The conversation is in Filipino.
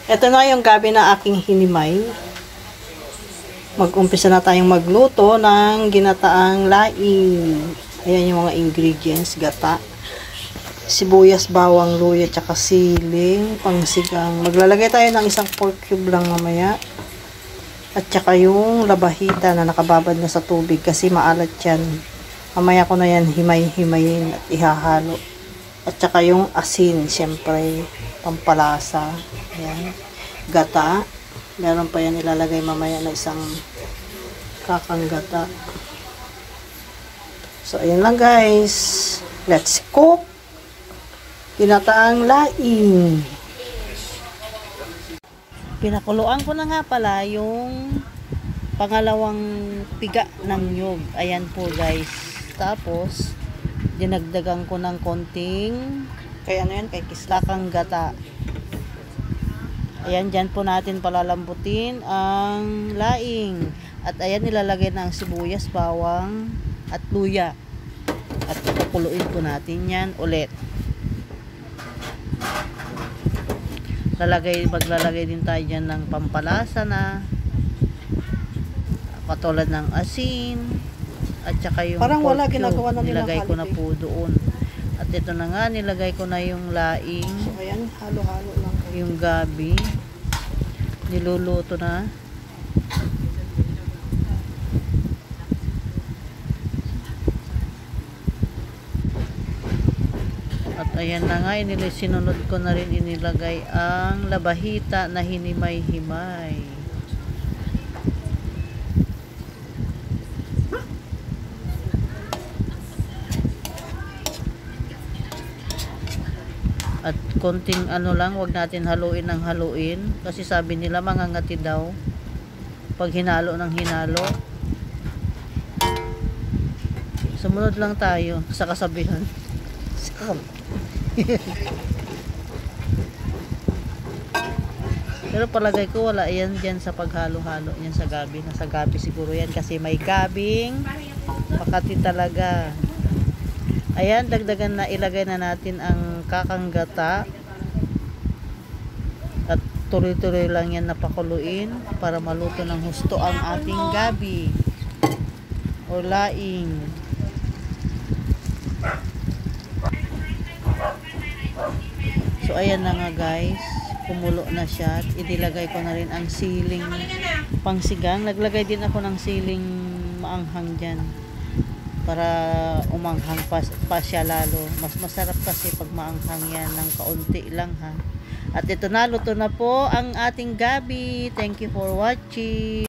Ito na yung gabi na aking hinimay. Mag-umpisa na tayong magluto ng ginataang laing. Ayan yung mga ingredients. Gata, sibuyas, bawang, luya, tsaka siling, pangsigang. Maglalagay tayo ng isang pork cube lang mamaya. At tsaka yung labahita na nakababad na sa tubig kasi maalat yan. Mamaya ko na yan himay-himayin at ihahalo. At tsaka yung asin, syempre, pampalasa. Ayan. Gata. Meron pa yan ilalagay mamaya na isang kakang gata. So, ayan lang guys. Let's cook. Ginataang laing. Pinakuluan ko na nga pala yung pangalawang piga ng nyug. Ayan po guys. Tapos, dinagdagan ko ng konting kay ano yan, kay kislakang gata. Ayan, dyan po natin palalambutin ang laing. At ayan, nilalagay na ang sibuyas, bawang, at luya. At kukuluin po natin yan ulit. Maglalagay din tayo dyan ng pampalasa na katulad ng asin. At saka yung parang wala pork ginagawa na nilang nilagay ko na po doon. At ito na nga, nilagay ko na yung laing. So, ayan, halo-halo lang. Yung gabi. Niluluto na. At ayan na nga, sinunod ko na rin inilagay ang labahita na hinimay-himay. At konting ano lang, wag natin haluin ng haluin kasi sabi nila mangangati daw pag hinalo ng hinalo. Sumunod lang tayo sa kasabihan. Pero palagay ko wala yan dyan sa paghalo-halo yan sa gabi. Nasa gabi siguro yan kasi may gabing Makati talaga. Ayan, dagdagan na, ilagay na natin ang kakang gata. At tuloy-tuloy lang yan napakuluin para maluto ng husto ang ating gabi o laing. So ayan na nga guys, kumulo na siya. At inilagay ko na rin ang siling pangsigang. Naglagay din ako ng siling maanghang dyan para umanghang pa siya lalo. Mas masarap kasi pag maanghang yan ng kaunti lang ha. At ito na, luto na po ang ating gabi. Thank you for watching.